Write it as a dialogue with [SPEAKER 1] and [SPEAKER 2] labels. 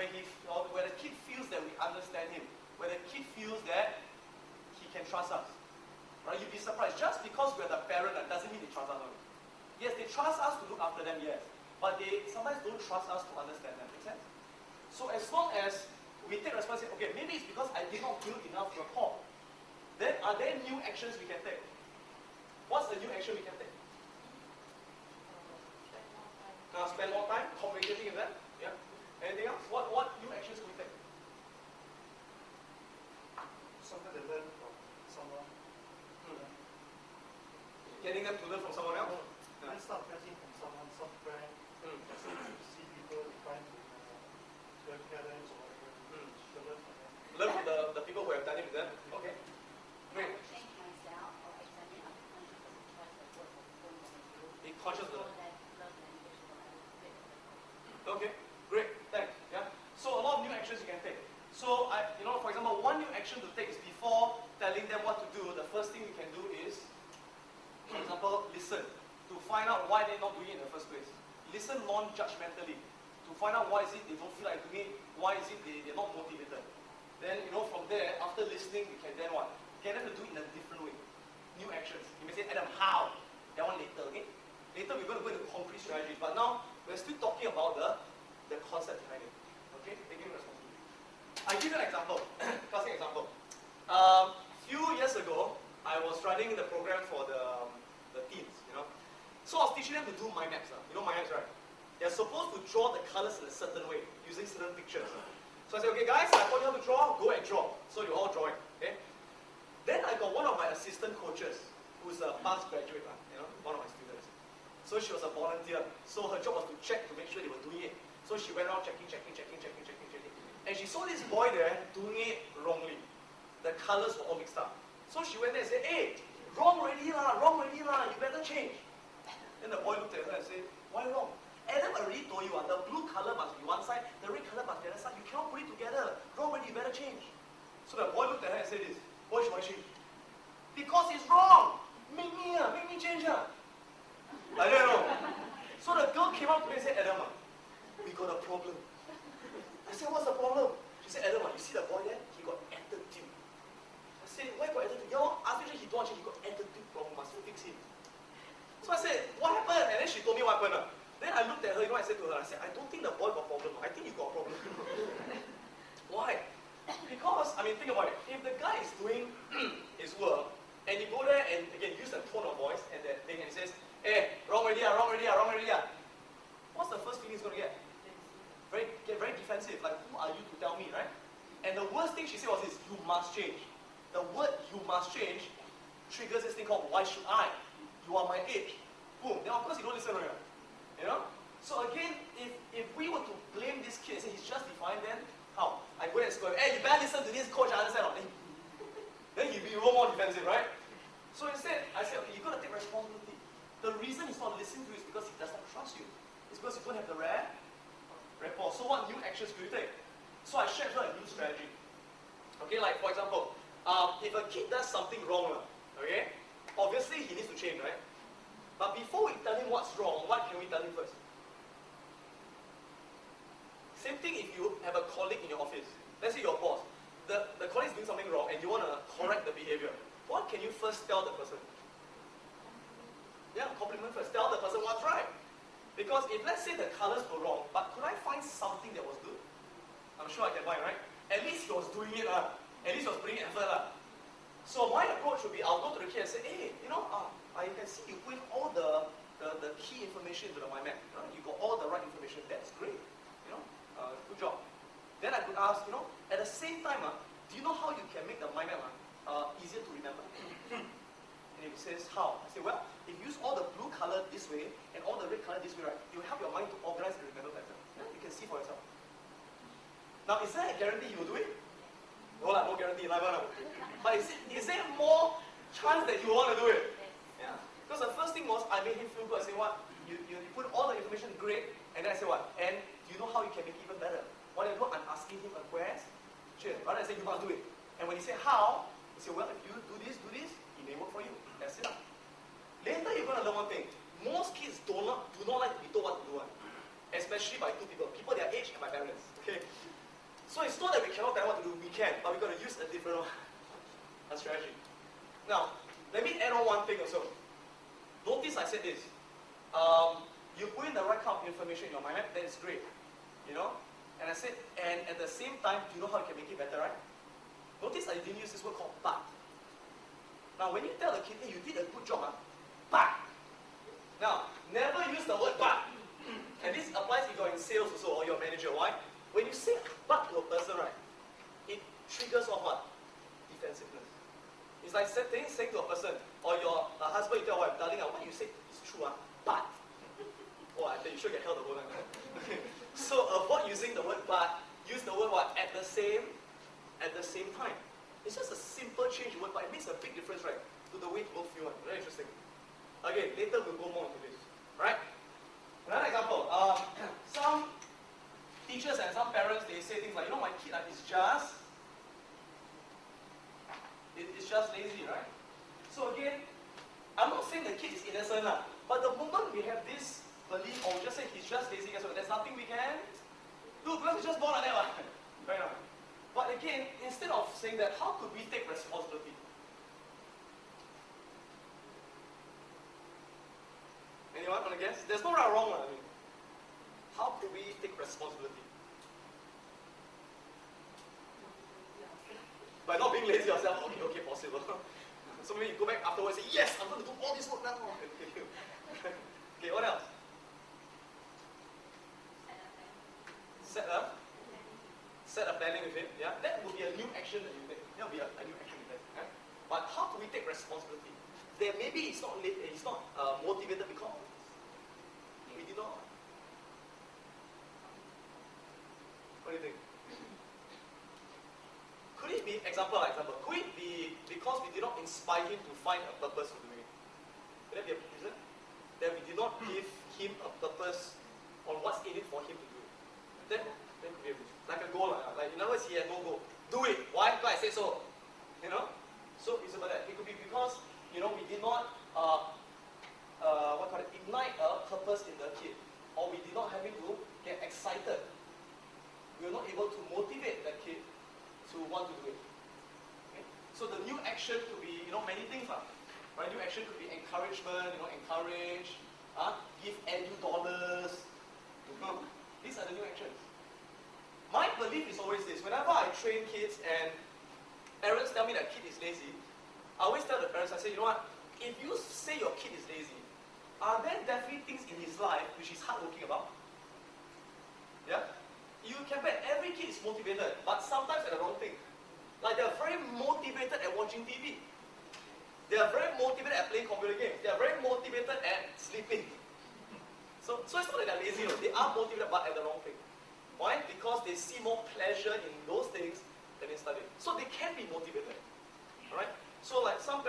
[SPEAKER 1] where the kid feels that we understand him, where the kid feels that he can trust us. Right? You'd be surprised. Just because we're the parent, that doesn't mean they trust us. Yes, they trust us to look after them, yes. But they sometimes don't trust us to understand them. Make sense? So as long as we take responsibility, okay, maybe it's because I did not build enough rapport. Then are there new actions we can take? What's the new action we can take? Spend more time communicating with them. Yeah. Anything else? What new actions can we take?
[SPEAKER 2] Something they learn from someone.
[SPEAKER 1] Getting them to learn from someone else?
[SPEAKER 2] Yeah. Start pressing from someone, some friend. See people, find grandparents or whatever. To learn from them.
[SPEAKER 1] Learn from the people who have done it with them. Okay. Great.
[SPEAKER 3] Change myself or examine other countries as a choice of work or point of view.
[SPEAKER 1] Be conscious of
[SPEAKER 3] So
[SPEAKER 1] that.
[SPEAKER 3] that love language for other.
[SPEAKER 1] Okay, great, thanks. Yeah. So a lot of new actions you can take. So for example, one new action to take is before telling them what to do, the first thing you can do is, for example, listen to find out why they're not doing it in the first place. Listen non-judgmentally to find out why is it they don't feel like doing it, why is it they're not motivated. Then from there, after listening, you can then what? Get them to do it in a different way. New actions. You may say, Adam, how? That one later, okay? Later we're going to go into concrete strategies, but now we're still talking about the concept behind it. Okay? Taking responsibility. I'll give you an example. Classic example. Few years ago, I was running the program for the teens, So I was teaching them to do mind maps. You know mind maps, right? They're supposed to draw the colors in a certain way, using certain pictures. So I said, okay guys, I taught you how to draw, go and draw. So you're all drawing, okay? Then I got one of my assistant coaches, who's a past graduate, one of my students. So she was a volunteer. So her job was to check to make sure they were doing it. So she went around checking. And she saw this boy there doing it wrongly. The colors were all mixed up. So she went there and said, hey, wrong already lah, you better change. Then the boy looked at her and said, why wrong? Adam already told you, the blue color must be one side, the red color must be the other side. You cannot put it together. Wrong already, you better change. So the boy looked at her and said this, why should I change? Because it's wrong. Make me change. I don't know. So the girl came up to me and said, Adam, we got a problem. I said, what's the problem? She said, Adam, you see the boy there? He got attitude. I said, why got attitude? After he don't change, he got attitude problem, must fix him. So I said, what happened? And then she told me what happened. Then I looked at her, I said to her, I said, I don't think the boy got a problem. I think you got a problem. Why? Because, think about it. If the guy is doing his work, and you go there and again use the tone of voice and that thing, and he says, hey, wrong already. What's the first thing he's going to get? Get very defensive, like, who are you to tell me, right? And the worst thing she said was this, you must change. The word you must change triggers this thing called, why should I? You are my age. Boom. Then of course you don't listen, right? So again, if we were to blame this kid and say he's just defined, then how? I go and scold him, hey, you better listen to this coach, I understand. Then he'll be more defensive, right? So instead, I said, okay, you've got to take responsibility. The reason he's not listening to you is because he does not trust you. It's because you don't have the rapport. So what new actions do you take? So I shared her a new strategy. Okay, like for example, if a kid does something wrong, okay, obviously he needs to change, right? But before we tell him what's wrong, what can we tell him first? Same thing if you have a colleague in your office. Let's say your boss. The colleague is doing something wrong and you want to correct the behavior. What can you first tell the person? Yeah, compliment first. Tell the person what's right. Because if let's say the colors were wrong, but could I find something that was good? I'm sure I can find, right? At least he was doing it. At least he was putting effort. So my approach would be, I'll go to the kid and say, hey, I can see you put all the key information into the mind map. You got all the right information. That's great. Good job. Then I could ask, at the same time, do you know how you can make the mind map easier to remember? And he says, how? I say, well, if you use all the blue color this way and all the red color this way, right, it will help your mind to organize and remember better. You can see for yourself. Now, is there a guarantee you will do it? No, no guarantee. But is there more chance that you want to do it? Yeah. Because the first thing was, I made him feel good. I say, what? You put all the information, great. And then I say, what? And do you know how you can make it even better? What I do, I'm asking him a question. Rather than saying, you must do it. And when he say, how? He say, well, if you do this, it may work for you. That's it. Later, you're going to learn one thing. Most kids do not like to be told what to do. Especially by two people. People their age and my parents. Okay? So it's not that we cannot tell what to do, we can, but we've got to use a different a strategy. Now, let me add on one thing also. Notice I said this. You put in the right kind of information in your mind map, that is great. You know? And I said, and at the same time, do you know how you can make it better, right? Notice I didn't use this word called but. Now, when you tell a kid, hey, you did a good job, but. Now, never use the word but. And this applies if you're in sales also, or your manager. Why? When you say but to a person, right, it triggers off what? Defensiveness. It's like saying to a person, or your husband, you tell your wife, darling, what you said is true, but. Oh, I tell you, sure get held the word. So avoid using the word but, use the word what? At the same time. It's just a simple change in word, but it makes a big difference, right? To the way people feel. Very interesting. Again, later we'll go more into this. Right? Another example. Some teachers and some parents, they say things like, you know, my kid is just lazy, right? So again, I'm not saying the kid is innocent, but the moment we have this belief, or we just say he's just lazy, guess what? There's nothing we can do because he's just born like that. Right now. But again, instead of saying that, how could we take responsibility? Anyone want to guess? There's no right or wrong. I mean, how could we take responsibility? By not being lazy yourself, okay, possible. So maybe you go back afterwards and say, yes, I'm going to do all this work now. Okay, what else? Set a planning with him. Yeah, that will be a new action that you take. That will be a new action you take. Yeah? But how do we take responsibility? There maybe he's not motivated because we did not. What do you think? Could it be example? Could it be because we did not inspire him to find a purpose for doing it? Could that be a reason? That we did not give him a purpose on what's in it for him to do it. That could be a reason. Like a goal, like in other words, he had no goal. Do it. Why? Because I say so. You know? So it's about that. It could be because, you know, we did not ignite a purpose in the kid. Or we did not have him to get excited. We were not able to motivate that kid to want to do it. Okay? So the new action could be, you know, many things. Right? New action could be encouragement, you know, encourage, give edu dollars. These are the new actions. My belief is always this. Whenever I train kids and parents tell me that kid is lazy, I always tell the parents, I say, you know what, if you say your kid is lazy, are there definitely things in his life which he's hardworking about? Yeah? You can bet every kid is motivated, but sometimes at the wrong thing. Like they're very motivated at watching TV. They are very motivated at playing computer games. They are very motivated at sleeping. So it's not that they're lazy, no. They are motivated but at the wrong thing. Why? Because they see more pleasure in those things than in studying. So they can be motivated. Alright? So like some